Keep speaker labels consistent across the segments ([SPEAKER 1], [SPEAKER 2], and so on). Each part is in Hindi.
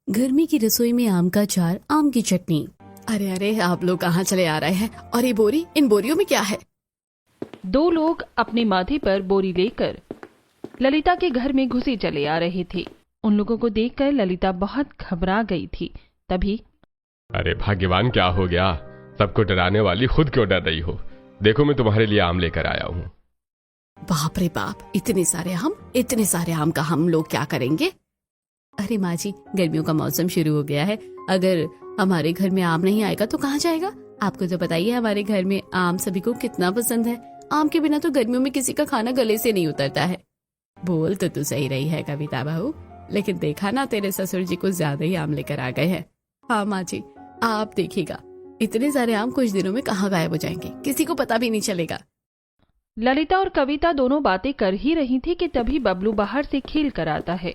[SPEAKER 1] गर्मी की रसोई में आम का अचार, आम की चटनी। अरे अरे, आप लोग कहाँ चले आ रहे हैं? और ये बोरी, इन बोरियों में क्या है?
[SPEAKER 2] दो लोग अपने माथे पर बोरी लेकर ललिता के घर में घुसे चले आ रहे थे। उन लोगों को देखकर ललिता बहुत घबरा गई थी। तभी
[SPEAKER 3] अरे भाग्यवान, क्या हो गया? सबको डराने वाली खुद क्यों डर रही हो? देखो, मैं तुम्हारे लिए आम लेकर आया हूँ।
[SPEAKER 1] बाप रे बाप, इतने सारे आम का हम लोग क्या करेंगे? अरे माँ जी, गर्मियों का मौसम शुरू हो गया है। अगर हमारे घर में आम नहीं आएगा तो कहाँ जाएगा? आपको तो पता ही है हमारे घर में आम सभी को कितना पसंद है। आम के बिना तो गर्मियों में किसी का खाना गले से नहीं उतरता है। बोल तो तू सही रही है कविता बहू, लेकिन देखा ना, तेरे ससुर जी कुछ ज्यादा ही आम लेकर आ गए हैं। हाँ माँ जी, आप देखिएगा, इतने सारे आम कुछ दिनों में कहाँ गायब हो जाएंगे, किसी को पता भी नहीं चलेगा।
[SPEAKER 2] ललिता और कविता दोनों बातें कर ही रही थी कि तभी बबलू बाहर से खेल कर आता है।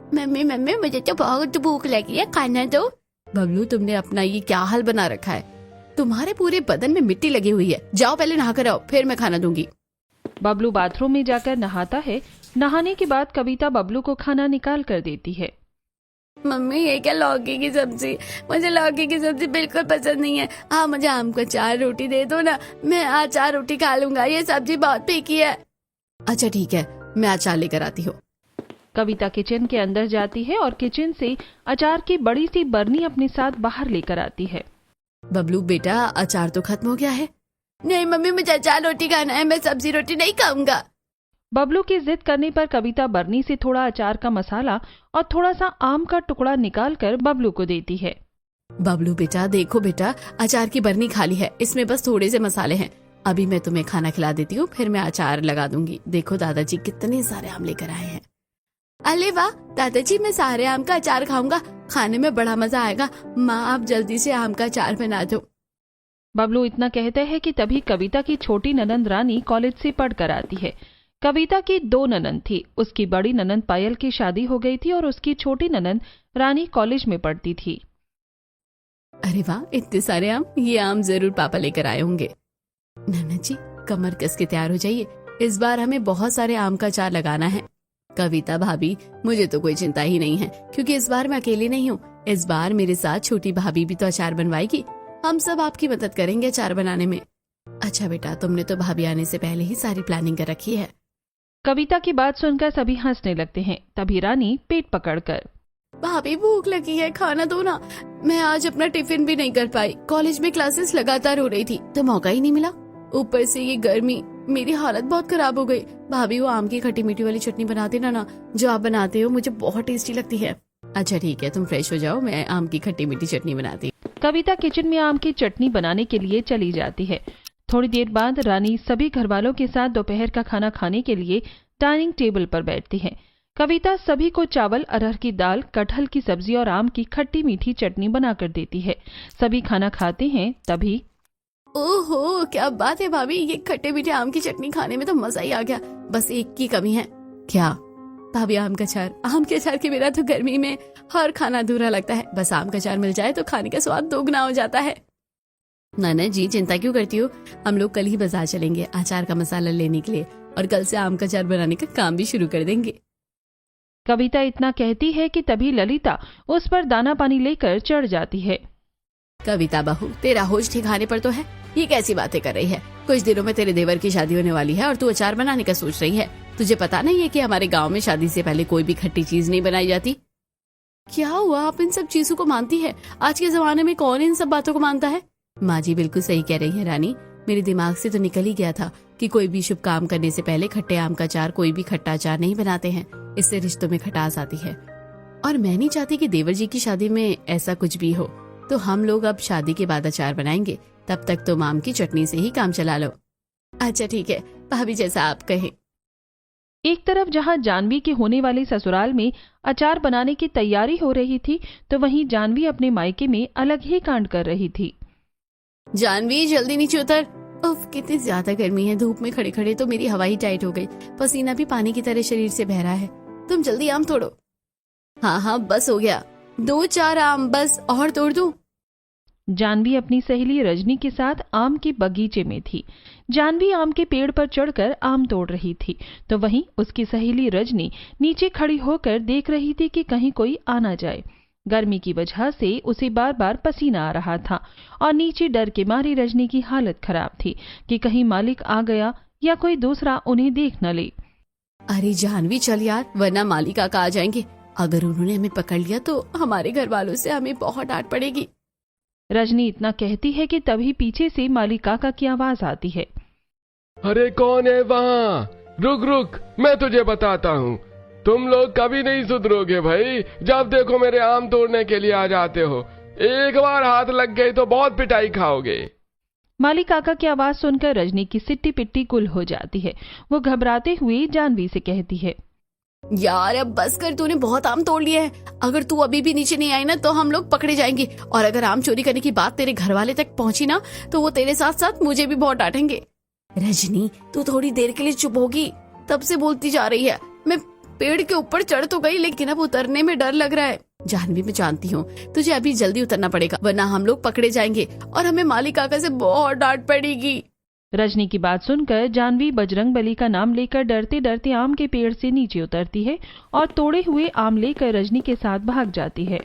[SPEAKER 1] मम्मी मम्मी, मुझे तो बहुत भूख लगी है, खाना दो। बबलू, तुमने अपना ये क्या हाल बना रखा है? तुम्हारे पूरे बदन में मिट्टी लगी हुई है। जाओ पहले नहा कर आओ, फिर मैं खाना दूंगी।
[SPEAKER 2] बबलू बाथरूम में जाकर नहाता है। नहाने के बाद कविता बबलू को खाना निकाल कर देती है।
[SPEAKER 1] मम्मी, ये क्या लौकी की सब्जी? मुझे लौकी की सब्जी बिल्कुल पसंद नहीं है। हाँ, मुझे आम का अचार रोटी दे दो ना, मैं अचार रोटी खा लूंगा। ये सब्जी बहुत फीकी है। अच्छा ठीक है, मैं अचार लेकर आती हूँ।
[SPEAKER 2] कविता किचन के अंदर जाती है और किचन से अचार की बड़ी सी बरनी अपने साथ बाहर लेकर आती है।
[SPEAKER 1] बबलू बेटा, अचार तो खत्म हो गया है। नहीं मम्मी, मुझे अचार रोटी खाना है, मैं सब्जी रोटी नहीं खाऊंगा।
[SPEAKER 2] बबलू की जिद करने पर कविता बरनी से थोड़ा अचार का मसाला और थोड़ा सा आम का टुकड़ा निकालकर बबलू को देती है।
[SPEAKER 1] बबलू बेटा, देखो बेटा, अचार की बरनी खाली है, इसमें बस थोड़े से मसाले हैं। अभी मैं तुम्हें खाना खिला देती हूँ, फिर मैं अचार लगा दूंगी। देखो दादाजी कितने सारे आम लेकर आए हैं। अरे वाह दादाजी, मैं सारे आम का अचार खाऊंगा, खाने में बड़ा मजा आएगा। माँ, आप जल्दी से आम का अचार बना दो।
[SPEAKER 2] बबलू इतना कहते हैं कि तभी कविता की छोटी ननंद रानी कॉलेज से पढ़कर आती है। कविता की दो ननंद थी। उसकी बड़ी ननंद पायल की शादी हो गई थी और उसकी छोटी ननंद रानी कॉलेज में पढ़ती थी।
[SPEAKER 1] अरे वाह, इतने सारे आम, ये आम जरूर पापा लेकर आए होंगे। नन्ना जी, कमर कस के तैयार हो जाइए, इस बार हमें बहुत सारे आम का अचार लगाना है। कविता भाभी, मुझे तो कोई चिंता ही नहीं है, क्योंकि इस बार मैं अकेली नहीं हूँ। इस बार मेरे साथ छोटी भाभी भी तो अचार बनवाएगी। हम सब आपकी मदद करेंगे अचार बनाने में। अच्छा बेटा, तुमने तो भाभी आने से पहले ही सारी प्लानिंग कर रखी है।
[SPEAKER 2] कविता की बात सुनकर सभी हंसने लगते हैं। तभी रानी पेट पकड़कर,
[SPEAKER 1] भाभी भूख लगी है, खाना दो ना। मैं आज अपना टिफिन भी नहीं कर पाई, कॉलेज में क्लासेस लगातार हो रही थी तो मौका ही नहीं मिला। ऊपर से ये गर्मी, मेरी हालत बहुत खराब हो गई। भाभी, वो आम की खट्टी मीठी वाली चटनी बना देना ना, जो आप बनाते हो, मुझे बहुत टेस्टी लगती है। अच्छा ठीक है, तुम फ्रेश हो जाओ, मैं आम की खट्टी मीठी चटनी बनाती।
[SPEAKER 2] कविता किचन में आम की चटनी बनाने के लिए चली जाती है। थोड़ी देर बाद रानी सभी घरवालों के साथ दोपहर का खाना खाने के लिए डाइनिंग टेबल पर बैठती है। कविता सभी को चावल, अरहर की दाल, कटहल की सब्जी और आम की खट्टी मीठी चटनी बनाकर देती है। सभी खाना खाते हैं। तभी
[SPEAKER 1] ओहो, क्या बात है भाभी, ये खट्टे मीठे आम की चटनी खाने में तो मजा ही आ गया। बस एक की कमी है। क्या भाभी? आम का अचार। आम के अचार के बिना तो गर्मी में हर खाना अधूरा लगता है। बस आम का अचार मिल जाए तो खाने का स्वाद दोगुना हो जाता है। नाना जी, चिंता क्यों करती हो? हम लोग कल ही बाजार चलेंगे अचार का मसाला लेने के लिए, और कल से आम का अचार बनाने का काम भी शुरू कर देंगे।
[SPEAKER 2] कविता इतना कहती है कि तभी ललिता उस पर दाना पानी लेकर चढ़ जाती है।
[SPEAKER 1] कविता बहू, तेरा होश ठिकाने पर तो है? ये कैसी बातें कर रही है? कुछ दिनों में तेरे देवर की शादी होने वाली है और तू अचार बनाने का सोच रही है। तुझे पता नहीं है कि हमारे गांव में शादी से पहले कोई भी खट्टी चीज नहीं बनाई जाती? क्या हुआ, आप इन सब चीजों को मानती है? आज के जमाने में कौन इन सब बातों को मानता है? माँ जी बिल्कुल सही कह रही है रानी, मेरे दिमाग से तो निकल ही गया था कि कोई भी शुभ काम करने से पहले खट्टे आम का अचार, कोई भी खट्टा अचार नहीं बनाते हैं। इससे रिश्तों में खटास आती है, और मैं नहीं चाहती कि देवर जी की शादी में ऐसा कुछ भी हो। तो हम लोग अब शादी के बाद अचार बनाएंगे, तब तक तुम आम की चटनी से ही काम चला लो। अच्छा ठीक है भाभी, जैसा आप कहें।
[SPEAKER 2] एक तरफ जहां जानवी के होने वाले ससुराल में अचार बनाने की तैयारी हो रही थी, तो वहीं जानवी अपने मायके में अलग ही कांड कर रही थी।
[SPEAKER 1] जानवी, जल्दी नीचे उतर। उफ, कितनी ज्यादा गर्मी है, धूप में खड़े खड़े तो मेरी हवा ही टाइट हो गई, पसीना भी पानी की तरह शरीर से बह रहा है। तुम जल्दी आम तोड़ो। हाँ हाँ, बस हो गया, 2-4 आम बस, और तोड़ दूं?
[SPEAKER 2] जानवी अपनी सहेली रजनी के साथ आम के बगीचे में थी। जानवी आम के पेड़ पर चढ़कर आम तोड़ रही थी, तो वहीं उसकी सहेली रजनी नीचे खड़ी होकर देख रही थी कि कहीं कोई आ ना जाए। गर्मी की वजह से उसे बार बार पसीना आ रहा था और नीचे डर के मारे रजनी की हालत खराब थी कि कहीं मालिक आ गया या कोई दूसरा उन्हें देख न ले।
[SPEAKER 1] अरे जानवी चल यार, वरना मालिक काका आ जाएंगे। अगर उन्होंने हमें पकड़ लिया तो हमारे घर वालों से हमें बहुत डांट पड़ेगी।
[SPEAKER 2] रजनी इतना कहती है कि तभी पीछे से मालिक काका की आवाज आती है।
[SPEAKER 3] अरे कौन है वहाँ? रुक रुक, मैं तुझे बताता हूँ। तुम लोग कभी नहीं सुधरोगे भाई। जब देखो मेरे आम तोड़ने के लिए आ जाते हो। एक बार हाथ लग गई तो बहुत पिटाई खाओगे।
[SPEAKER 2] मालिक काका की आवाज सुनकर रजनी की सिट्टी पिट्टी गुल हो जाती है। वो घबराते हुए जानवी से कहती है,
[SPEAKER 1] यार अब बस कर, तूने बहुत आम तोड़ लिए हैं। अगर तू अभी भी नीचे नहीं आई ना तो हम लोग पकड़े जाएंगे, और अगर आम चोरी करने की बात तेरे घर वाले तक पहुंची ना तो वो तेरे साथ साथ मुझे भी बहुत डांटेंगे। रजनी तू थोड़ी देर के लिए चुप होगी? तब से बोलती जा रही है। मैं पेड़ के ऊपर चढ़ तो गई, लेकिन अब उतरने में डर लग रहा है। जानवी मैं जानती हूँ तुझे अभी जल्दी उतरना पड़ेगा, वरना हम लोग पकड़े जाएंगे और हमें मालिक काका से बहुत डांट पड़ेगी।
[SPEAKER 2] रजनी की बात सुनकर जानवी बजरंगबली का नाम लेकर डरते डरते आम के पेड़ से नीचे उतरती है और तोड़े हुए आम लेकर रजनी के साथ भाग जाती है।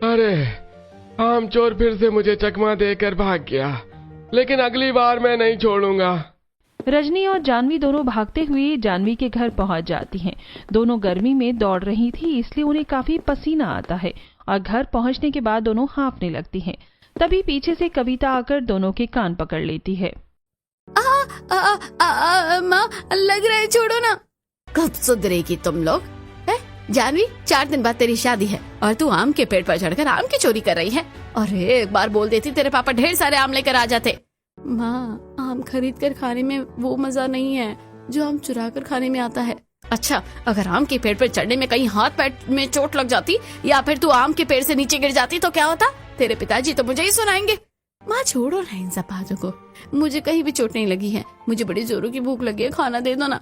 [SPEAKER 3] अरे आम चोर फिर से मुझे चकमा देकर भाग गया, लेकिन अगली बार मैं नहीं छोड़ूंगा।
[SPEAKER 2] रजनी और जानवी दोनों भागते हुए जानवी के घर पहुंच जाती हैं। दोनों गर्मी में दौड़ रही थी, इसलिए उन्हें काफी पसीना आता है और घर पहुंचने के बाद दोनों हांफने लगती हैं। तभी पीछे से कविता आकर दोनों के कान पकड़ लेती है।
[SPEAKER 1] माँ लग रहा है, छोड़ो ना। कब सुधरेगी तुम लोग? जानवी 4 दिन बाद तेरी शादी है और तू आम के पेड़ पर चढ़कर आम की चोरी कर रही है। और एक बार बोल देती तेरे पापा ढेर सारे आम लेकर आ जाते। माँ आम खरीद कर खाने में वो मजा नहीं है जो आम चुरा कर खाने में आता है। अच्छा अगर आम के पेड़ पर चढ़ने में कहीं हाथ पैर में चोट लग जाती या फिर तू आम के पेड़ से नीचे गिर जाती तो क्या होता? तेरे पिताजी तो मुझे ही सुनाएंगे। माँ छोड़ो ना इन सब बातों को, मुझे कहीं भी चोट नहीं लगी है। मुझे बड़ी जोरों की भूख लगी है, खाना दे दो ना।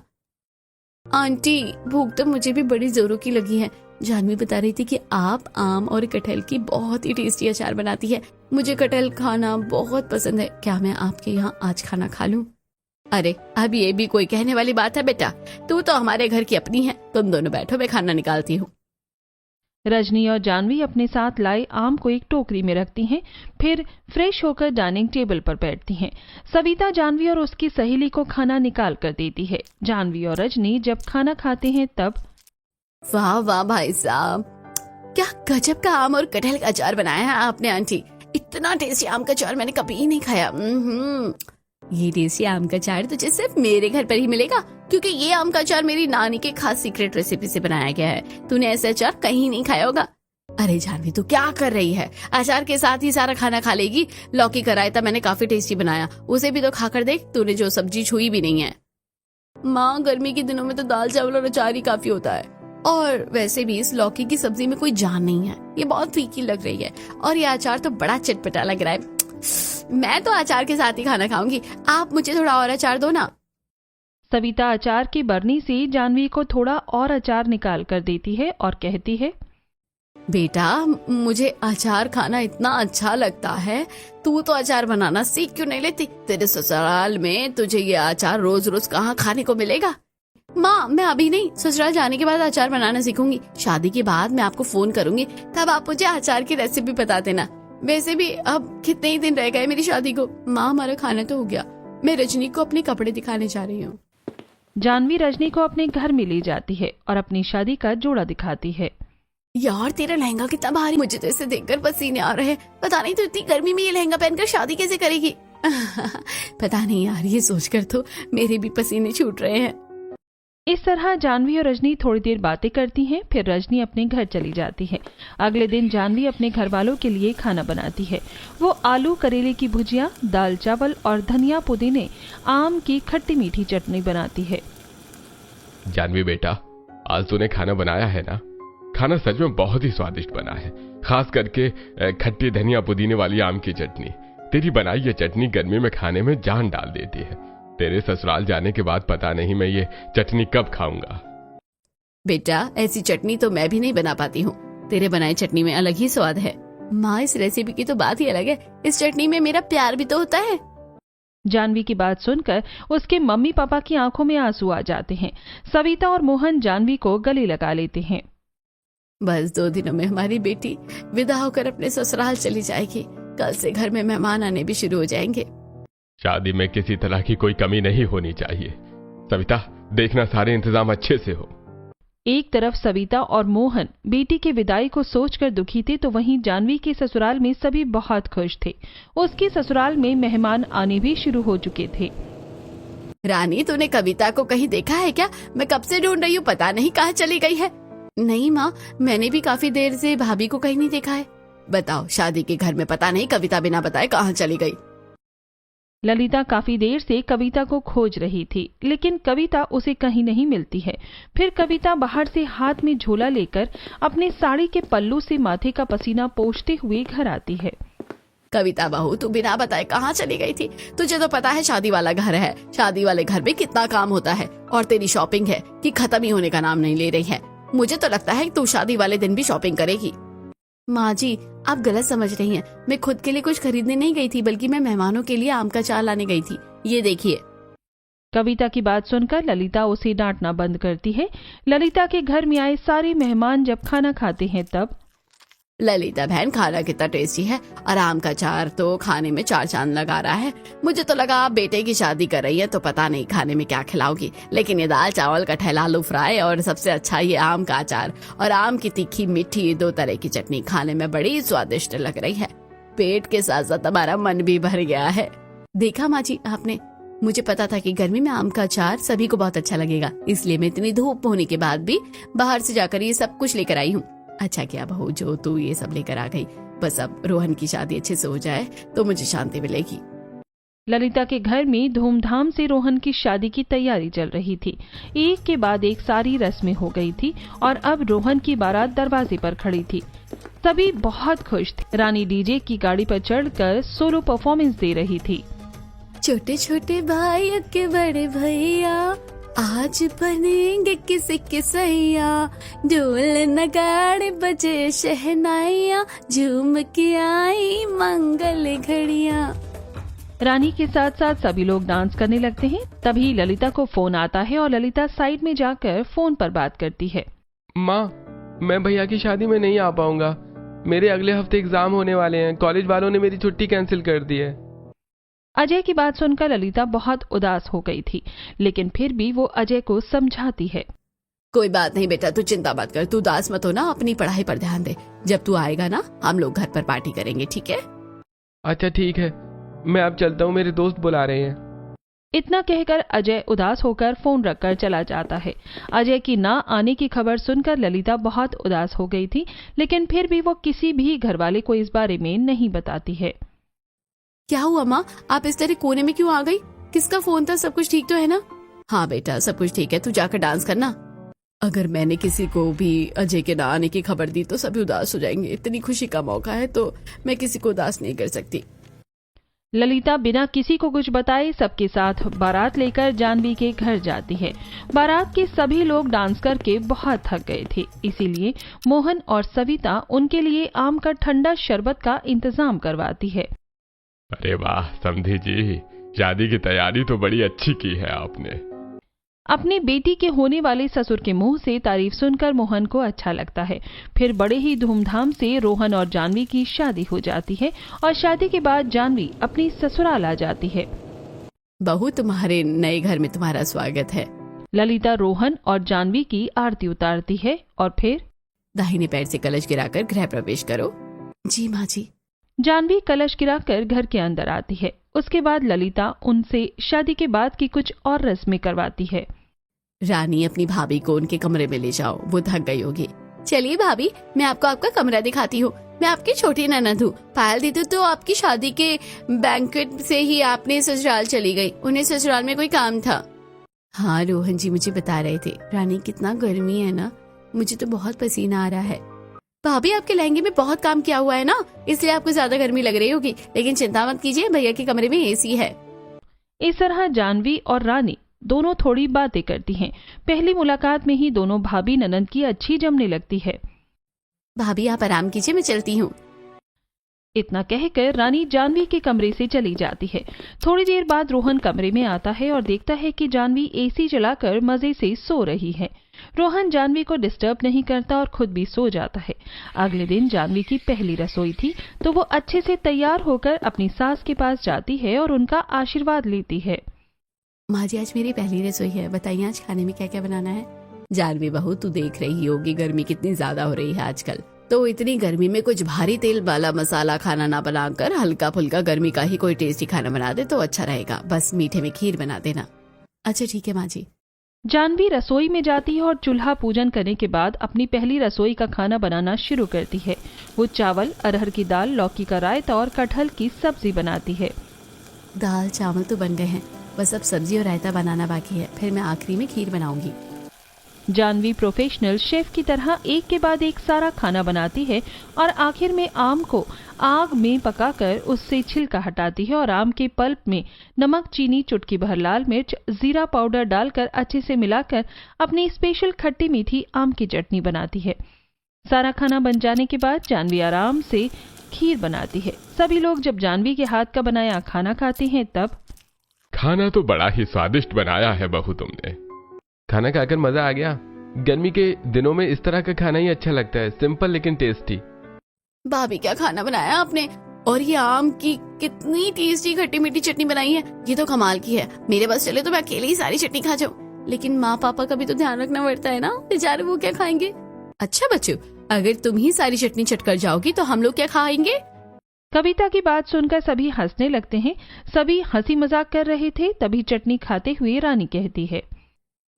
[SPEAKER 1] आंटी भूख तो मुझे भी बड़ी जोरों की लगी है। जानवी बता रही थी कि आप आम और कटहल की बहुत ही टेस्टी अचार बनाती है। मुझे कटहल खाना बहुत पसंद है। क्या मैं आपके यहाँ आज खाना खा लूं? अरे अब ये भी कोई कहने वाली बात है बेटा, तू तो हमारे घर की अपनी है। तुम दोनों बैठो, मैं खाना निकालती हूँ।
[SPEAKER 2] रजनी और जानवी अपने साथ लाए आम को एक टोकरी में रखती हैं, फिर फ्रेश होकर डाइनिंग टेबल पर बैठती हैं। सविता जानवी और उसकी सहेली को खाना निकाल कर देती है। जानवी और रजनी जब खाना खाते हैं तब
[SPEAKER 1] वाह वाह भाई साहब, क्या गजब का आम और कटहल का अचार बनाया है आपने आंटी। इतना टेस्टी आम का अचार मैंने कभी नहीं खाया। ये टेस्टी आम का अचार तुझे सिर्फ मेरे घर पर ही मिलेगा, क्योंकि ये आम का अचार मेरी नानी के खास सीक्रेट रेसिपी से बनाया गया है। तूने ऐसा अचार कहीं नहीं खाया होगा। अरे जानवी तू क्या कर रही है? अचार के साथ ही सारा खाना खा लेगी। लौकी का रायता मैंने काफी टेस्टी बनाया, उसे भी तो खाकर देख। तूने जो सब्जी छुई भी नहीं है। माँ गर्मी के दिनों में तो दाल चावल और अचार ही काफी होता है, और वैसे भी इस लौकी की सब्जी में कोई जान नहीं है। ये बहुत फीकी लग रही है और ये अचार तो बड़ा चटपटा लग रहा है। मैं तो अचार के साथ ही खाना खाऊंगी। आप मुझे थोड़ा और अचार दो ना।
[SPEAKER 2] सविता अचार की बरनी से जानवी को थोड़ा और अचार निकाल कर देती है और कहती है,
[SPEAKER 1] बेटा मुझे अचार खाना इतना अच्छा लगता है, तू तो अचार बनाना सीख क्यों नहीं लेती? तेरे ससुराल में तुझे ये अचार रोज रोज कहाँ खाने को मिलेगा? माँ मैं अभी नहीं, ससुराल जाने के बाद अचार बनाना सीखूंगी। शादी के बाद मैं आपको फोन करूंगी, तब आप मुझे अचार की रेसिपी बता देना। वैसे भी अब कितने ही दिन रह गए मेरी शादी को। माँ हमारा खाना तो हो गया, मैं रजनी को अपने कपड़े दिखाने जा रही हूँ।
[SPEAKER 2] जानवी रजनी को अपने घर में ले जाती है और अपनी शादी का जोड़ा दिखाती है।
[SPEAKER 1] यार तेरा लहंगा कितना भारी, मुझे तो इसे देखकर पसीने आ रहे हैं। पता नहीं तो इतनी गर्मी में ये लहंगा पहनकर शादी कैसे करेगी। पता नहीं यार, ये सोचकर तो मेरे भी पसीने छूट रहे हैं।
[SPEAKER 2] इस तरह जानवी और रजनी थोड़ी देर बातें करती हैं, फिर रजनी अपने घर चली जाती है। अगले दिन जानवी अपने घर वालों के लिए खाना बनाती है। वो आलू करेले की भुजिया, दाल चावल और धनिया पुदीने आम की खट्टी मीठी चटनी बनाती है।
[SPEAKER 3] जानवी बेटा, आज तूने खाना बनाया है ना? खाना सच में बहुत ही स्वादिष्ट बना है, खास करके खट्टी धनिया पुदीने वाली आम की चटनी। तेरी बनाई ये चटनी गर्मी में खाने में जान डाल देती है। तेरे ससुराल जाने के बाद पता नहीं मैं ये चटनी कब खाऊंगा।
[SPEAKER 1] बेटा ऐसी चटनी तो मैं भी नहीं बना पाती हूँ, तेरे बनाई चटनी में अलग ही स्वाद है। माँ इस रेसिपी की तो बात ही अलग है, इस चटनी में मेरा प्यार भी तो होता है।
[SPEAKER 2] जानवी की बात सुनकर उसके मम्मी पापा की आंखों में आंसू आ जाते हैं। सविता और मोहन जानवी को गले लगा लेते हैं।
[SPEAKER 1] बस 2 दिनों में हमारी बेटी विदा होकर अपने ससुराल चली जाएगी। कल से घर में मेहमान आने भी शुरू हो जाएंगे।
[SPEAKER 3] शादी में किसी तरह की कोई कमी नहीं होनी चाहिए। सविता, देखना सारे इंतजाम अच्छे से हो।
[SPEAKER 2] एक तरफ सविता और मोहन बेटी की विदाई को सोचकर दुखी थे, तो वहीं जानवी के ससुराल में सभी बहुत खुश थे। उसके ससुराल में मेहमान आने भी शुरू हो चुके थे।
[SPEAKER 1] रानी, तूने कविता को कहीं देखा है क्या? मैं कब से ढूंढ रही हूँ, पता नहीं कहाँ चली गई है। नहीं माँ, मैंने भी काफी देर से भाभी को कहीं नहीं देखा है। बताओ, शादी के घर में पता नहीं कविता बिना बताए कहाँ चली गई।
[SPEAKER 2] ललिता काफी देर से कविता को खोज रही थी, लेकिन कविता उसे कहीं नहीं मिलती है। फिर कविता बाहर से हाथ में झोला लेकर अपने साड़ी के पल्लू से माथे का पसीना पोंछते हुए घर आती है।
[SPEAKER 1] कविता बहू, तू बिना बताए कहाँ चली गई थी? तुझे तो पता है शादी वाला घर है, शादी वाले घर में कितना काम होता है, और तेरी शॉपिंग है कि खत्म ही होने का नाम नहीं ले रही है। मुझे तो लगता है तू शादी वाले दिन भी शॉपिंग करेगी। माँ जी, आप गलत समझ रही हैं। मैं खुद के लिए कुछ खरीदने नहीं गई थी, बल्कि मैं मेहमानों के लिए आम का अचार लाने गई थी। ये देखिए।
[SPEAKER 2] कविता की बात सुनकर ललिता उसे डांटना बंद करती है। ललिता के घर में आए सारे मेहमान जब खाना खाते हैं तब
[SPEAKER 1] ललिता बहन, खाना कितना टेस्टी है, और आम का अचार तो खाने में 4 चांद लगा रहा है। मुझे तो लगा आप बेटे की शादी कर रही है तो पता नहीं खाने में क्या खिलाओगी, लेकिन ये दाल चावल कटहल आलू फ्राई और सबसे अच्छा ये आम का अचार और आम की तीखी मीठी 2 तरह की चटनी खाने में बड़ी स्वादिष्ट लग रही है। पेट के साथ साथ हमारा मन भी भर गया है। देखा माँ जी आपने, मुझे पता था कि गर्मी में आम का अचार सभी को बहुत अच्छा लगेगा, इसलिए मैं इतनी धूप होने के बाद भी बाहर से जाकर ये सब कुछ लेकर आई हूँ। अच्छा किया बहू जो तू ये सब लेकर आ गई। बस अब रोहन की शादी अच्छे से हो जाए तो मुझे शांति मिलेगी।
[SPEAKER 2] ललिता के घर में धूमधाम से रोहन की शादी की तैयारी चल रही थी। एक के बाद एक सारी रस्में हो गई थी और अब रोहन की बारात दरवाजे पर खड़ी थी। सभी बहुत खुश थे। रानी डीजे की गाड़ी पर चढ़कर सोलो परफॉर्मेंस दे रही थी।
[SPEAKER 1] छोटे छोटे भाई के बड़े भैया आज बनेंगे किसी के सैया, ढोल नगाड़े बजे शहनाइयाँ, झूम के आई मंगल घड़ियाँ।
[SPEAKER 2] रानी के साथ साथ सभी लोग डांस करने लगते हैं। तभी ललिता को फोन आता है और ललिता साइड में जाकर फोन पर बात करती है।
[SPEAKER 3] माँ, मैं भैया की शादी में नहीं आ पाऊंगा। मेरे अगले हफ्ते एग्जाम होने वाले हैं। कॉलेज वालों ने मेरी छुट्टी कैंसिल कर दी है।
[SPEAKER 2] अजय की बात सुनकर ललिता बहुत उदास हो गई थी, लेकिन फिर भी वो अजय को समझाती है।
[SPEAKER 1] कोई बात नहीं बेटा, तू चिंता मत कर, तू उदास मत हो ना, अपनी पढ़ाई पर ध्यान दे। जब तू आएगा ना हम लोग घर पर पार्टी करेंगे, ठीक है?
[SPEAKER 3] अच्छा ठीक है, मैं अब चलता हूँ, मेरे दोस्त बुला रहे हैं।
[SPEAKER 2] इतना कहकर अजय उदास होकर फोन रखकर चला जाता है। अजय की ना आने की खबर सुनकर ललिता बहुत उदास हो गई थी, लेकिन फिर भी वो किसी भी घरवाले को इस बारे में नहीं बताती है।
[SPEAKER 1] क्या हुआ माँ, आप इस तरह कोने में क्यों आ गई? किसका फोन था? सब कुछ ठीक तो है ना? हाँ बेटा, सब कुछ ठीक है, तू जाकर डांस करना। अगर मैंने किसी को भी अजय के ना आने की खबर दी तो सभी उदास हो जाएंगे। इतनी खुशी का मौका है तो मैं किसी को उदास नहीं कर सकती।
[SPEAKER 2] ललिता बिना किसी को कुछ बताए सबके साथ बारात लेकर जानवी के घर जाती है। बारात के सभी लोग डांस करके बहुत थक गए थे, इसीलिए मोहन और सविता उनके लिए आम का ठंडा शरबत का इंतजाम करवाती है।
[SPEAKER 3] अरे वाह समधी जी, शादी की तैयारी तो बड़ी अच्छी की है आपने।
[SPEAKER 2] अपनी बेटी के होने वाले ससुर के मुंह से तारीफ सुनकर मोहन को अच्छा लगता है। फिर बड़े ही धूमधाम से रोहन और जानवी की शादी हो जाती है और शादी के बाद जानवी अपनी ससुराल आ जाती है।
[SPEAKER 1] बहू, तुम्हारे नए घर में तुम्हारा स्वागत है।
[SPEAKER 2] ललिता रोहन और जानवी की आरती उतारती है और फिर
[SPEAKER 1] दाहिने पैर से कलश गिराकर गृह प्रवेश करो। जी माँ जी।
[SPEAKER 2] जानवी कलश गिराकर घर के अंदर आती है। उसके बाद ललिता उनसे शादी के बाद की कुछ और रस्में करवाती है।
[SPEAKER 1] रानी, अपनी भाभी को उनके कमरे में ले जाओ, वो थक गई होगी। चलिए भाभी, मैं आपको आपका कमरा दिखाती हूँ। मैं आपकी छोटी ननद हूँ। पायल दीदी तो आपकी शादी के बैंक्वेट से ही आपने ससुराल चली गई, उन्हें ससुराल में कोई काम था। हाँ रोहन जी मुझे बता रहे थे। रानी, कितना गर्मी है ना, मुझे तो बहुत पसीना आ रहा है। भाभी, आपके लहंगे में बहुत काम किया हुआ है ना, इसलिए आपको ज्यादा गर्मी लग रही होगी, लेकिन चिंता मत कीजिए, भैया के कमरे में एसी है।
[SPEAKER 2] इस तरह जानवी और रानी दोनों थोड़ी बातें करती हैं। पहली मुलाकात में ही दोनों भाभी ननद की अच्छी जमने लगती है।
[SPEAKER 1] भाभी आप आराम कीजिए, मैं चलती हूँ।
[SPEAKER 2] इतना कहकर रानी जानवी के कमरे से चली जाती है। थोड़ी देर बाद रोहन कमरे में आता है और देखता है कि जानवी एसी चलाकर मजे से सो रही है। रोहन जानवी को डिस्टर्ब नहीं करता और खुद भी सो जाता है। अगले दिन जानवी की पहली रसोई थी, तो वो अच्छे से तैयार होकर अपनी सास के पास जाती है और उनका आशीर्वाद लेती है।
[SPEAKER 1] माँ जी, आज मेरी पहली रसोई है, बताइए आज खाने में क्या क्या बनाना है। जानवी बहू, तू देख रही होगी गर्मी कितनी ज्यादा हो रही है आजकल, तो इतनी गर्मी में कुछ भारी तेल वाला मसाला खाना ना बनाकर हल्का फुल्का गर्मी का ही कोई टेस्टी खाना बना दे तो अच्छा रहेगा। बस मीठे में खीर बना देना। अच्छा ठीक है माँ जी।
[SPEAKER 2] जानवी रसोई में जाती है और चूल्हा पूजन करने के बाद अपनी पहली रसोई का खाना बनाना शुरू करती है। वो चावल, अरहर की दाल, लौकी का रायता और कटहल की सब्जी बनाती है।
[SPEAKER 1] दाल चावल तो बन गए हैं, बस अब सब्जी और रायता बनाना बाकी है, फिर मैं आखिरी में खीर बनाऊंगी।
[SPEAKER 2] जानवी प्रोफेशनल शेफ की तरह एक के बाद एक सारा खाना बनाती है और आखिर में आम को आग में पकाकर उससे छिलका हटाती है और आम के पल्प में नमक, चीनी, चुटकी भर लाल मिर्च, जीरा पाउडर डालकर अच्छे से मिलाकर अपनी स्पेशल खट्टी मीठी आम की चटनी बनाती है। सारा खाना बन जाने के बाद जानवी आराम से खीर बनाती है। सभी लोग जब जानवी के हाथ का बनाया खाना खाते हैं तब
[SPEAKER 3] खाना तो बड़ा ही स्वादिष्ट बनाया है बहू तुमने। खाना खाकर मजा आ गया। गर्मी के दिनों में इस तरह का खाना ही अच्छा लगता है, सिंपल लेकिन टेस्टी।
[SPEAKER 1] भाभी क्या खाना बनाया आपने, और ये आम की कितनी टेस्टी खट्टी मीठी चटनी बनाई है, ये तो कमाल की है। मेरे बस चले तो मैं अकेले ही सारी चटनी खा जाऊं, लेकिन माँ पापा का भी तो ध्यान रखना पड़ता है ना, बेचारे वो क्या खाएंगे। अच्छा बच्चों, अगर तुम ही सारी चटनी चटकर जाओगी तो हम लोग क्या खाएंगे।
[SPEAKER 2] कविता की बात सुनकर सभी हंसने लगते हैं। सभी हंसी मजाक कर रहे थे, तभी चटनी खाते हुए रानी कहती है,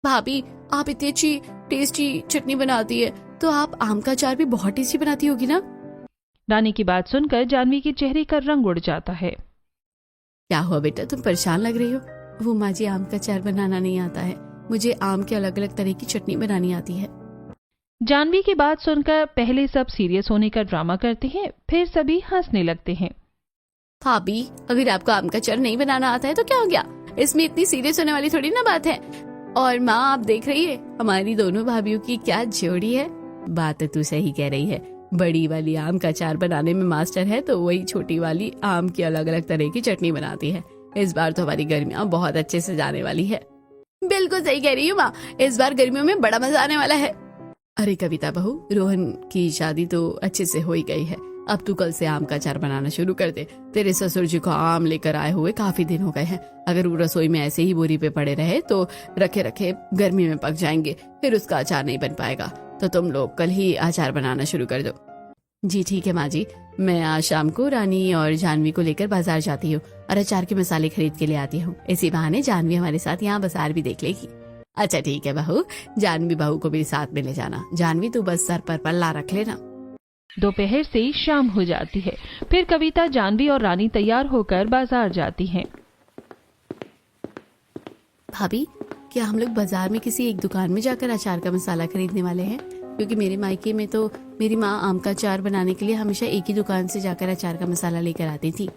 [SPEAKER 1] भाभी आप इतनी अच्छी टेस्टी चटनी बनाती है तो आप आम का अचार भी बहुत टेस्टी बनाती होगी ना।
[SPEAKER 2] रानी की बात सुनकर जानवी के चेहरे का रंग उड़ जाता है।
[SPEAKER 1] क्या हुआ बेटा, तुम परेशान लग रही हो। वो माँ जी, आम का अचार बनाना नहीं आता है, मुझे आम के अलग अलग तरह की चटनी बनानी आती है।
[SPEAKER 2] जानवी की बात सुनकर पहले सब सीरियस होने का ड्रामा करते हैं, फिर सभी हंसने लगते हैं।
[SPEAKER 1] भाभी अगर आपको आम का अचार नहीं बनाना आता है तो क्या हो गया, इसमें इतनी सीरियस होने वाली थोड़ी ना बात है। और माँ आप देख रही है हमारी दोनों भाभीयों की क्या जोड़ी है। बात तो तू सही कह रही है, बड़ी वाली आम का अचार बनाने में मास्टर है तो वही छोटी वाली आम की अलग अलग तरह की चटनी बनाती है। इस बार तो हमारी गर्मियाँ बहुत अच्छे से जाने वाली है। बिल्कुल सही कह रही हूँ माँ, इस बार गर्मियों में बड़ा मजा आने वाला है। अरे कविता बहू, रोहन की शादी तो अच्छे से हो ही गई है, अब तू कल से आम का अचार बनाना शुरू कर दे। तेरे ससुर जी को आम लेकर आए हुए काफी दिन हो गए हैं, अगर वो रसोई में ऐसे ही बोरी पे पड़े रहे तो रखे रखे गर्मी में पक जाएंगे, फिर उसका अचार नहीं बन पाएगा। तो तुम लोग कल ही अचार बनाना शुरू कर दो। जी ठीक है माँ जी, मैं आज शाम को रानी और जानवी को लेकर बाजार जाती हूँ और अचार के मसाले खरीद के ले आती हूँ। इसी बहाने जानवी हमारे साथ यहाँ बाजार भी देख लेगी। अच्छा ठीक है बहू, जानवी बहू को भी साथ में ले जाना। जानवी तू बस सर पर पल्ला रख लेना।
[SPEAKER 2] दोपहर से शाम हो जाती है, फिर कविता, जानवी और रानी तैयार होकर बाजार जाती हैं।
[SPEAKER 1] भाभी क्या हम लोग बाजार में किसी एक दुकान में जाकर अचार का मसाला खरीदने वाले हैं, क्योंकि मेरे मायके में तो मेरी माँ आम का अचार बनाने के लिए हमेशा एक ही दुकान से जाकर अचार का मसाला लेकर आती थी।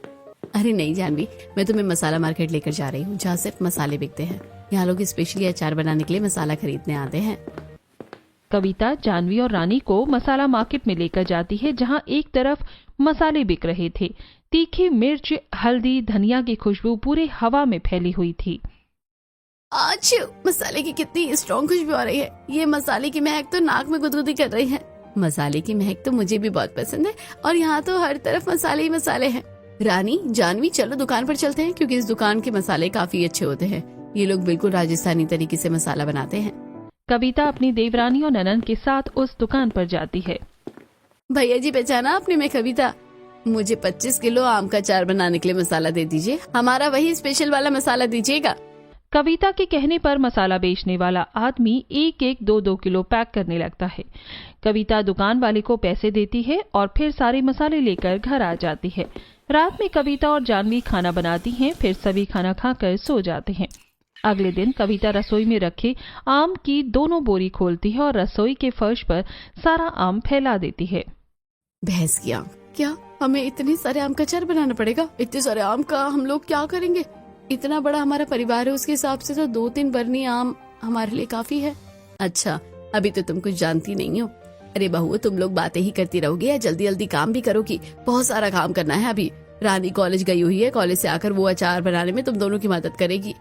[SPEAKER 1] अरे नहीं जानवी, मैं तुम्हें मसाला मार्केट लेकर जा रही हूँ, जहाँ सिर्फ मसाले बिकते हैं। यहाँ लोग स्पेशली अचार बनाने के लिए मसाला खरीदने आते हैं।
[SPEAKER 2] कविता जानवी और रानी को मसाला मार्केट में लेकर जाती है, जहां एक तरफ मसाले बिक रहे थे। तीखी मिर्च, हल्दी, धनिया की खुशबू पूरे हवा में फैली हुई थी।
[SPEAKER 1] आज मसाले की कितनी स्ट्रॉन्ग खुशबू आ रही है, ये मसाले की महक तो नाक में गुदगुदी कर रही है। मसाले की महक तो मुझे भी बहुत पसंद है और यहाँ तो हर तरफ मसाले ही मसाले हैं। रानी, जानवी चलो दुकान पर चलते हैं, क्योंकि इस दुकान के मसाले काफी अच्छे होते हैं। ये लोग बिल्कुल राजस्थानी तरीके से मसाला बनाते हैं।
[SPEAKER 2] कविता अपनी देवरानी और ननन के साथ उस दुकान पर जाती है।
[SPEAKER 1] भैया जी पहचाना आपने, मैं कविता। मुझे 25 किलो आम का अचार बनाने के लिए मसाला दे दीजिए, हमारा वही स्पेशल वाला मसाला दीजिएगा।
[SPEAKER 2] कविता के कहने पर मसाला बेचने वाला आदमी एक एक 2-2 किलो पैक करने लगता है। कविता दुकान वाले को पैसे देती है और फिर सारे मसाले लेकर घर आ जाती है। रात में कविता और जानवी खाना बनाती हैं, फिर सभी खाना खाकर सो जाते हैं। अगले दिन कविता रसोई में रखे आम की दोनों बोरी खोलती है और रसोई के फर्श पर सारा आम फैला देती है।
[SPEAKER 1] भैंस की आम, क्या हमें इतने सारे आम का अचार बनाना पड़ेगा? इतने सारे आम का हम लोग क्या करेंगे? इतना बड़ा हमारा परिवार है, उसके हिसाब से तो 2-3 बरनी आम हमारे लिए काफी है। अच्छा अभी तो तुम कुछ जानती नहीं हो। अरे बहू, तुम लोग बातें ही करती रहोगी या जल्दी जल्दी काम भी करोगी? बहुत सारा काम करना है। अभी रानी कॉलेज गई हुई है, कॉलेज से आकर वो अचार बनाने में तुम दोनों की मदद करेगी।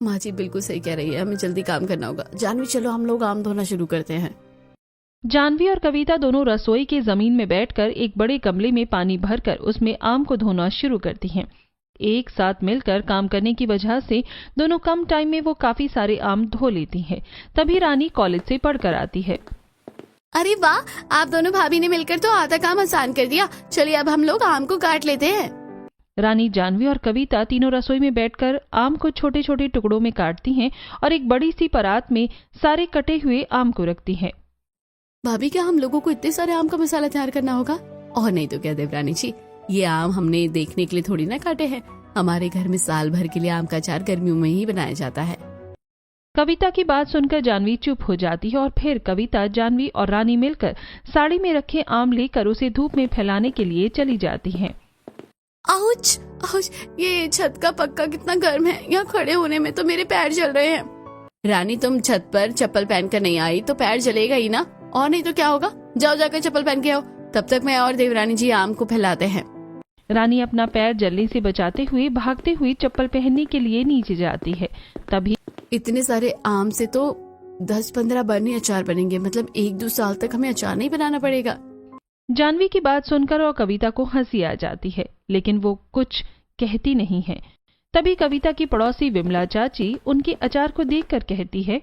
[SPEAKER 1] माँ जी बिल्कुल सही कह रही है, हमें जल्दी काम करना होगा। जानवी चलो हम लोग आम धोना शुरू करते हैं।
[SPEAKER 2] जानवी और कविता दोनों रसोई के जमीन में बैठकर एक बड़े गमले में पानी भरकर उसमें आम को धोना शुरू करती हैं। एक साथ मिलकर काम करने की वजह से दोनों कम टाइम में वो काफी सारे आम धो लेती हैं। तभी रानी कॉलेज से पढ़कर आती है।
[SPEAKER 1] अरे वाह, आप दोनों भाभी ने मिलकर तो आधा काम आसान कर दिया। चलिए अब हम लोग आम को काट लेते हैं।
[SPEAKER 2] रानी, जानवी और कविता तीनों रसोई में बैठकर आम को छोटे छोटे टुकड़ों में काटती हैं और एक बड़ी सी परात में सारे कटे हुए आम को रखती हैं।
[SPEAKER 1] भाभी क्या हम लोगों को इतने सारे आम का मसाला तैयार करना होगा? और नहीं तो क्या देवरानी जी, ये आम हमने देखने के लिए थोड़ी ना काटे हैं। हमारे घर में साल भर के लिए आम का अचार गर्मियों में ही बनाया जाता है।
[SPEAKER 2] कविता की बात सुनकर जानवी चुप हो जाती है और फिर कविता, जानवी और रानी मिलकर साड़ी में रखे आम लेकर उसे धूप में फैलाने के लिए चली जाती हैं।
[SPEAKER 1] आउच, आउच, ये छत का पक्का कितना गर्म है। यहाँ खड़े होने में तो मेरे पैर जल रहे हैं। रानी तुम छत पर चप्पल पहनकर नहीं आई तो पैर जलेगा ही ना, और नहीं तो क्या होगा। जाओ जाकर चप्पल पहन के आओ, तब तक मैं और देवरानी जी आम को फैलाते हैं।
[SPEAKER 2] रानी अपना पैर जलने से बचाते हुए भागते हुए चप्पल पहनने के लिए नीचे जाती है। तभी
[SPEAKER 1] इतने सारे आम से तो 10-15 बरनी अचार बनेंगे, मतलब 1-2 साल तक हमें अचार नहीं बनाना पड़ेगा।
[SPEAKER 2] जानवी की बात सुनकर और कविता को हंसी आ जाती है, लेकिन वो कुछ कहती नहीं है। तभी कविता की पड़ोसी विमला चाची उनके अचार को देखकर कहती है,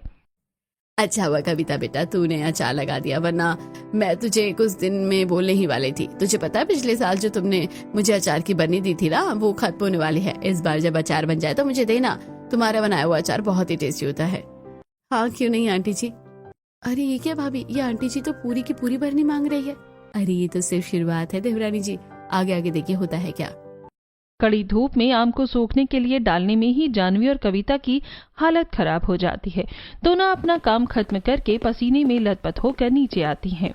[SPEAKER 1] अच्छा हुआ कविता बेटा तूने अचार लगा दिया, वरना मैं तुझे कुछ दिन में बोलने ही वाली थी। तुझे पता है पिछले साल जो तुमने मुझे अचार की बरनी दी थी ना, वो खत्म होने वाली है। इस बार जब अचार बन जाए तो मुझे देना, तुम्हारा बनाया हुआ अचार बहुत ही टेस्टी होता है। हाँ क्यों नहीं आंटी जी। अरे ये क्या भाभी, ये आंटी जी तो पूरी की पूरी बरनी मांग रही है। अरे ये तो सिर्फ शुरुआत है देवरानी जी, आगे आगे देखिए होता है क्या।
[SPEAKER 2] कड़ी धूप में आम को सूखने के लिए डालने में ही जानवी और कविता की हालत खराब हो जाती है। दोनों अपना काम खत्म करके पसीने में लथपथ होकर नीचे आती हैं।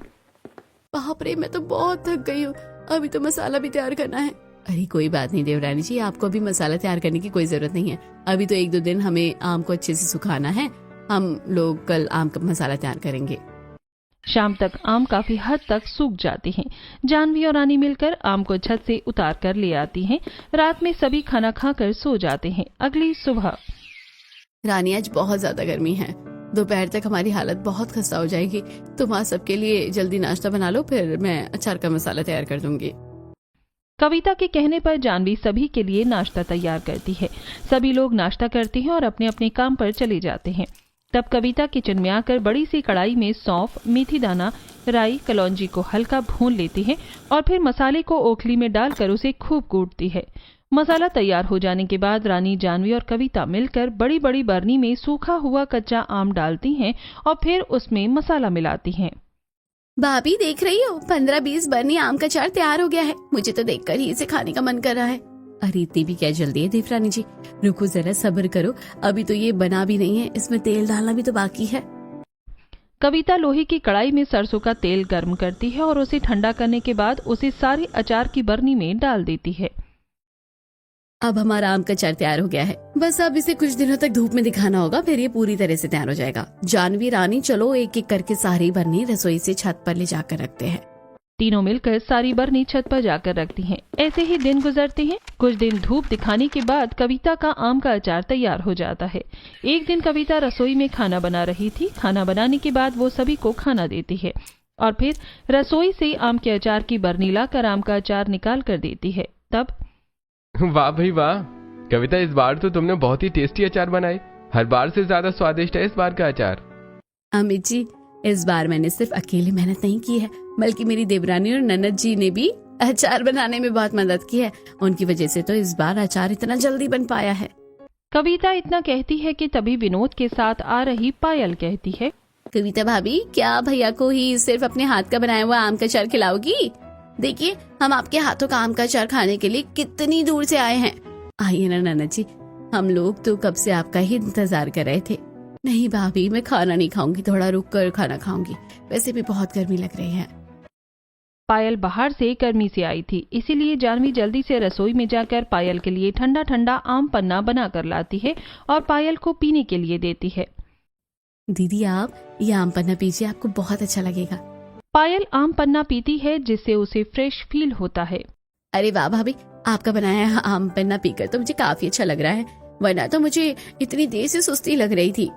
[SPEAKER 1] बाप रे, मैं तो बहुत थक गई हूँ, अभी तो मसाला भी तैयार करना है। अरे कोई बात नहीं देवरानी जी, आपको अभी मसाला तैयार करने की कोई जरूरत नहीं है। अभी तो 1-2 दिन हमें आम को अच्छे से सुखाना है। हम लोग कल आम का मसाला तैयार करेंगे।
[SPEAKER 2] शाम तक आम काफी हद तक सूख जाते हैं। जानवी और रानी मिलकर आम को छत से उतार कर ले आती हैं। रात में सभी खाना खाकर सो जाते हैं। अगली सुबह
[SPEAKER 1] रानी आज बहुत ज्यादा गर्मी है, दोपहर तक हमारी हालत बहुत खस्ता हो जाएगी। तुम आज सबके लिए जल्दी नाश्ता बना लो, फिर मैं अचार का मसाला तैयार कर दूंगी।
[SPEAKER 2] कविता के कहने पर जानवी सभी के लिए नाश्ता तैयार करती है। सभी लोग नाश्ता करते हैं और अपने अपने काम पर चले जाते हैं। तब कविता किचन में आकर बड़ी सी कढ़ाई में सौंफ, मेथी दाना, राई, कलौंजी को हल्का भून लेती है और फिर मसाले को ओखली में डालकर उसे खूब कूटती है। मसाला तैयार हो जाने के बाद रानी, जानवी और कविता मिलकर बड़ी बड़ी बरनी में सूखा हुआ कच्चा आम डालती हैं और फिर उसमें मसाला मिलाती हैं।
[SPEAKER 1] भाभी देख रही हो, 15-20 बरनी आम का अचार तैयार हो गया है। मुझे तो देखकर ही इसे खाने का मन कर रहा है। अरे इतनी भी क्या जल्दी है देवरानी जी, रुको जरा सब्र करो, अभी तो ये बना भी नहीं है, इसमें तेल डालना भी तो बाकी है।
[SPEAKER 2] कविता लोहे की कढ़ाई में सरसों का तेल गर्म करती है और उसे ठंडा करने के बाद उसे सारे अचार की बरनी में डाल देती है।
[SPEAKER 1] अब हमारा आम का अचार तैयार हो गया है, बस अब इसे कुछ दिनों तक धूप में दिखाना होगा, फिर ये पूरी तरह से तैयार हो जाएगा। जानवी, रानी चलो एक एक करके सारी बरनी रसोई से छत पर ले जाकर रखते हैं।
[SPEAKER 2] तीनों मिलकर सारी बरनी छत पर जाकर रखती हैं। ऐसे ही दिन गुजरते हैं। कुछ दिन धूप दिखाने के बाद कविता का आम का अचार तैयार हो जाता है। एक दिन कविता रसोई में खाना बना रही थी। खाना बनाने के बाद वो सभी को खाना देती है और फिर रसोई से आम के अचार की बरनी लाकर आम का अचार निकाल कर देती है। तब
[SPEAKER 3] वाह भाई वाह, कविता इस बार तो तुमने बहुत ही टेस्टी अचार बनाए। हर बार से ज्यादा स्वादिष्ट है इस बार का अचार।
[SPEAKER 1] अमित जी, इस बार मैंने सिर्फ अकेले मेहनत नहीं की है, बल्कि मेरी देवरानी और ननद जी ने भी अचार बनाने में बहुत मदद की है। उनकी वजह से तो इस बार अचार इतना जल्दी बन पाया है।
[SPEAKER 2] कविता इतना कहती है कि तभी विनोद के साथ आ रही पायल कहती है,
[SPEAKER 1] कविता भाभी, क्या भैया को ही सिर्फ अपने हाथ का बनाया हुआ आम का अचार खिलाओगी? देखिए हम आपके हाथों का आम का अचार खाने के लिए कितनी दूर से आए हैं। आइए ना ननद जी, हम लोग तो कब से आपका ही इंतजार कर रहे थे। नहीं भाभी, मैं खाना नहीं खाऊंगी, थोड़ा रुक कर खाना खाऊंगी, वैसे भी बहुत गर्मी लग रही है।
[SPEAKER 2] पायल बाहर से गर्मी से आई थी, इसीलिए जानवी जल्दी से रसोई में जाकर पायल के लिए ठंडा ठंडा आम पन्ना बना कर लाती है और पायल को पीने के लिए देती है।
[SPEAKER 1] दीदी आप ये आम पन्ना पीजिए, आपको बहुत अच्छा लगेगा।
[SPEAKER 2] पायल आम पन्ना पीती है जिससे उसे फ्रेश फील होता है।
[SPEAKER 1] अरे वाह भाभी, आपका बनाया आम पन्ना पीकर तो मुझे काफी अच्छा लग रहा है। वरना तो मुझे इतनी देर से सुस्ती लग रही थी।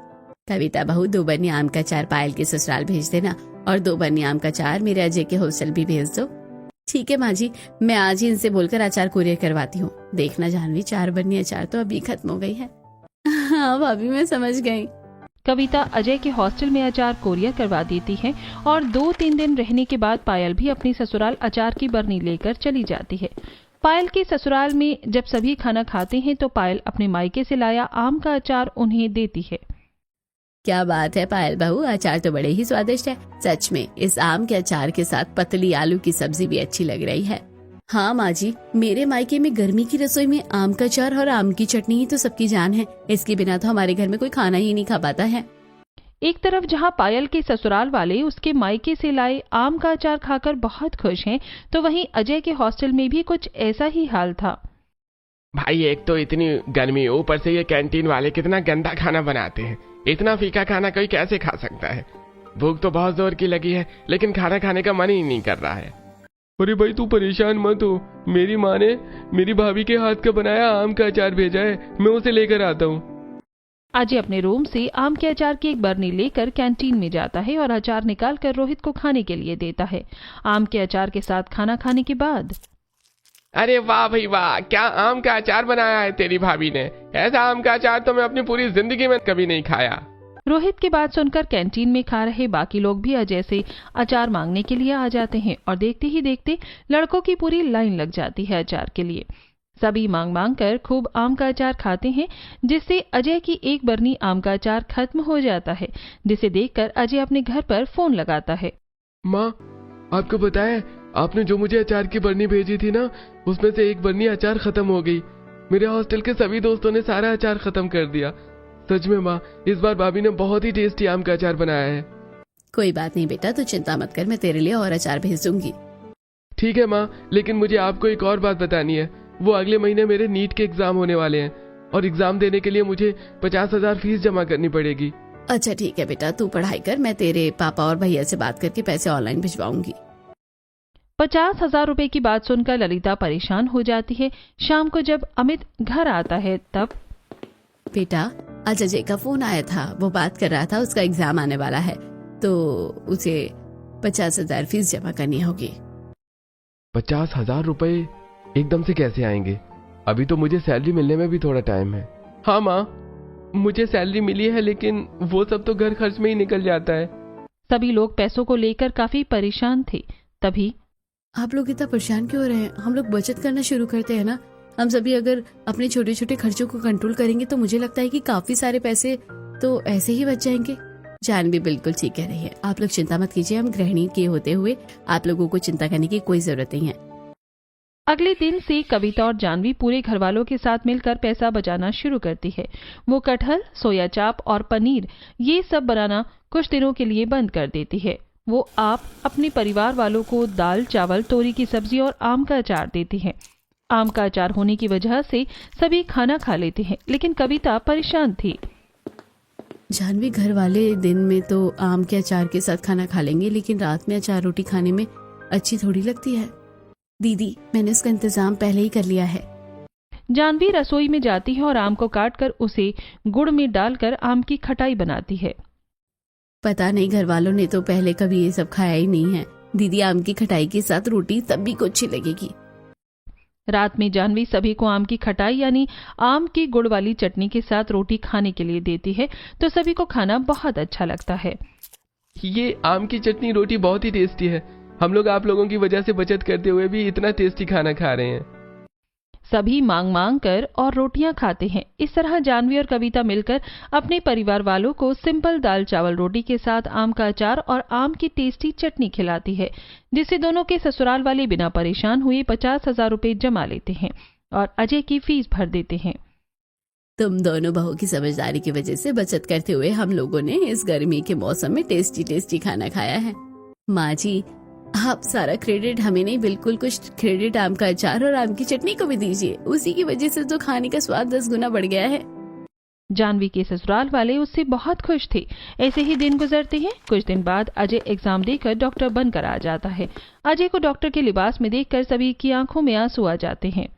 [SPEAKER 1] कविता बहू 2 बरनी आम का अचार पायल के ससुराल भेज देना और 2 बरनी आम का अचार मेरे अजय के हॉस्टल भी भेज दो। ठीक है माँ जी, मैं आज ही इनसे बोलकर अचार कुरियर करवाती हूँ। देखना जानवी, 4 बरनी अचार तो अभी खत्म हो गई है। हाँ भाभी, मैं समझ गई।
[SPEAKER 2] कविता अजय के हॉस्टल में अचार कोरियर करवा देती है और 2-3 दिन रहने के बाद पायल भी अपनी ससुराल अचार की बरनी लेकर चली जाती है। पायल के ससुराल में जब सभी खाना खाते हैं तो पायल अपने मायके से लाया आम का अचार उन्हें देती है।
[SPEAKER 1] क्या बात है पायल बहू, अचार तो बड़े ही स्वादिष्ट है। सच में इस आम के अचार के साथ पतली आलू की सब्जी भी अच्छी लग रही है। हाँ माँ जी, मेरे मायके में गर्मी की रसोई में आम का अचार और आम की चटनी ही तो सबकी जान है। इसके बिना तो हमारे घर में कोई खाना ही नहीं खा पाता है।
[SPEAKER 2] एक तरफ जहां पायल के ससुराल वाले उसके मायके से लाए आम का अचार खाकर बहुत खुश हैं, तो वहीं अजय के हॉस्टल में भी कुछ ऐसा ही हाल था।
[SPEAKER 3] भाई, एक तो इतनी गर्मी, ऊपर से ये कैंटीन वाले कितना गंदा खाना बनाते हैं। इतना फीका खाना कोई कैसे खा सकता है। भूख तो बहुत जोर की लगी है, लेकिन खाना खाने का मन ही नहीं कर रहा है। अरे भाई, तू परेशान मत हो। मेरी माँ ने मेरी भाभी के हाथ का बनाया आम का अचार भेजा है, मैं उसे लेकर आता हूँ।
[SPEAKER 2] अजय अपने रूम से आम के अचार की एक बरनी लेकर कैंटीन में जाता है और अचार निकालकर रोहित को खाने के लिए देता है। आम के अचार के साथ खाना खाने के बाद,
[SPEAKER 3] अरे वाह भाई वाह, क्या आम का अचार बनाया है तेरी भाभी ने। ऐसा आम का अचार तो मैं अपनी पूरी जिंदगी में कभी नहीं खाया।
[SPEAKER 2] रोहित की बात सुनकर कैंटीन में खा रहे बाकी लोग भी अजय से अचार मांगने के लिए आ जाते हैं और देखते ही देखते लड़कों की पूरी लाइन लग जाती है अचार के लिए। सभी मांग मांग कर खूब आम का अचार खाते हैं, जिससे अजय की एक बरनी आम का अचार खत्म हो जाता है, जिसे देखकर अजय अपने घर पर फोन लगाता है।
[SPEAKER 3] माँ, आपको पता है, आपने जो मुझे अचार की बरनी भेजी थी ना, उसमें से एक बरनी अचार खत्म हो गई। मेरे हॉस्टल के सभी दोस्तों ने सारा अचार खत्म कर दिया। सच में माँ, इस बार भाभी ने बहुत ही टेस्टी आम का अचार बनाया है।
[SPEAKER 1] कोई बात नहीं बेटा, तू चिंता मत कर, मैं तेरे लिए और अचार भेज दूंगी।
[SPEAKER 3] ठीक है माँ, लेकिन मुझे आपको एक और बात बतानी है। वो अगले महीने मेरे नीट के एग्जाम होने वाले हैं और एग्जाम देने के लिए मुझे 50,000 फीस जमा करनी पड़ेगी।
[SPEAKER 1] अच्छा ठीक है बेटा, तू पढ़ाई कर, मैं तेरे पापा और भैया से बात करके पैसे ऑनलाइन भिजवाऊंगी।
[SPEAKER 2] 50,000 रुपए की बात सुनकर ललिता परेशान हो जाती है। शाम को जब अमित घर आता है तब,
[SPEAKER 1] बेटा आज अजय का फोन आया था, वो बात कर रहा था उसका एग्जाम आने वाला है, तो उसे 50,000 फीस जमा करनी होगी।
[SPEAKER 3] 50,000 रुपए एकदम से कैसे आएंगे? अभी तो मुझे सैलरी मिलने में भी थोड़ा टाइम है। हाँ माँ, मुझे सैलरी मिली है, लेकिन वो सब तो घर खर्च में ही निकल जाता है।
[SPEAKER 2] सभी लोग पैसों को लेकर काफी परेशान थे। तभी,
[SPEAKER 1] आप लोग इतना परेशान क्यों हो रहे हैं? हम लोग बचत करना शुरू करते हैं ना। हम सभी अगर अपने छोटे छोटे खर्चों को कंट्रोल करेंगे तो मुझे लगता है कि काफी सारे पैसे तो ऐसे ही बच जाएंगे। जानवी बिल्कुल ठीक कह रही है, आप लोग चिंता मत कीजिए। हम गृहिणी के होते हुए आप लोगों को चिंता करने की कोई जरूरत नहीं है।
[SPEAKER 2] अगले दिन से कविता और जानवी पूरे घर वालों के साथ मिलकर पैसा बचाना शुरू करती है। वो कटहल, सोया चाप और पनीर ये सब बनाना कुछ दिनों के लिए बंद कर देती है। वो आप अपने परिवार वालों को दाल, चावल, तोरी की सब्जी और आम का अचार देती है। आम का अचार होने की वजह से सभी खाना खा लेते हैं, लेकिन कविता परेशान थी।
[SPEAKER 1] जानवी, घर वाले दिन में तो आम के अचार के साथ खाना खा लेंगे, लेकिन रात में अचार रोटी खाने में अच्छी थोड़ी लगती है। दीदी, मैंने उसका इंतजाम पहले ही कर लिया है।
[SPEAKER 2] जानवी रसोई में जाती है और आम को काटकर उसे गुड़ में डालकर आम की खटाई बनाती है।
[SPEAKER 1] पता नहीं घर वालों ने तो पहले कभी ये सब खाया ही नहीं है। दीदी, आम की खटाई के साथ रोटी तब भी कुछ अच्छी लगेगी।
[SPEAKER 2] रात में जानवी सभी को आम की खटाई यानी आम की गुड़ वाली चटनी के साथ रोटी खाने के लिए देती है, तो सभी को खाना बहुत अच्छा लगता है।
[SPEAKER 3] ये आम की चटनी रोटी बहुत ही टेस्टी है। हम लोग आप लोगों की वजह से बचत करते हुए भी इतना टेस्टी खाना खा रहे हैं।
[SPEAKER 2] सभी मांग मांग कर और रोटियां खाते हैं। इस तरह जानवी और कविता मिलकर अपने परिवार वालों को सिंपल दाल चावल रोटी के साथ आम का अचार और आम की टेस्टी चटनी खिलाती है, जिससे दोनों के ससुराल वाले बिना परेशान हुए 50,000 रुपए जमा लेते हैं और अजय की फीस भर देते हैं।
[SPEAKER 1] तुम दोनों बहू की समझदारी की वजह से बचत करते हुए हम लोगों ने इस गर्मी के मौसम में टेस्टी टेस्टी खाना खाया है। माँ जी, आप सारा क्रेडिट हमें नहीं, बिल्कुल कुछ क्रेडिट आम का अचार और आम की चटनी को भी दीजिए। उसी की वजह से तो खाने का स्वाद 10 गुना बढ़ गया है।
[SPEAKER 2] जानवी के ससुराल वाले उससे बहुत खुश थे। ऐसे ही दिन गुजरते हैं। कुछ दिन बाद अजय एग्जाम देकर डॉक्टर बनकर आ जाता है। अजय को डॉक्टर के लिबास में देखकर सभी की आंखों में आंसू आ जाते हैं।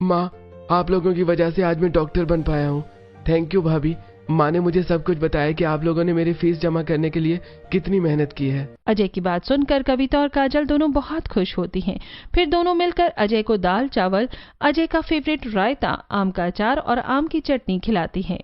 [SPEAKER 3] माँ,
[SPEAKER 4] आप लोगों की वजह से आज मैं डॉक्टर बन पाया हूँ। थैंक यू भाभी। माँ ने मुझे सब कुछ बताया कि आप लोगों ने मेरी फीस जमा करने के लिए कितनी मेहनत की है।
[SPEAKER 2] अजय की बात सुनकर कविता और काजल दोनों बहुत खुश होती हैं। फिर दोनों मिलकर अजय को दाल चावल, अजय का फेवरेट रायता, आम का अचार और आम की चटनी खिलाती हैं।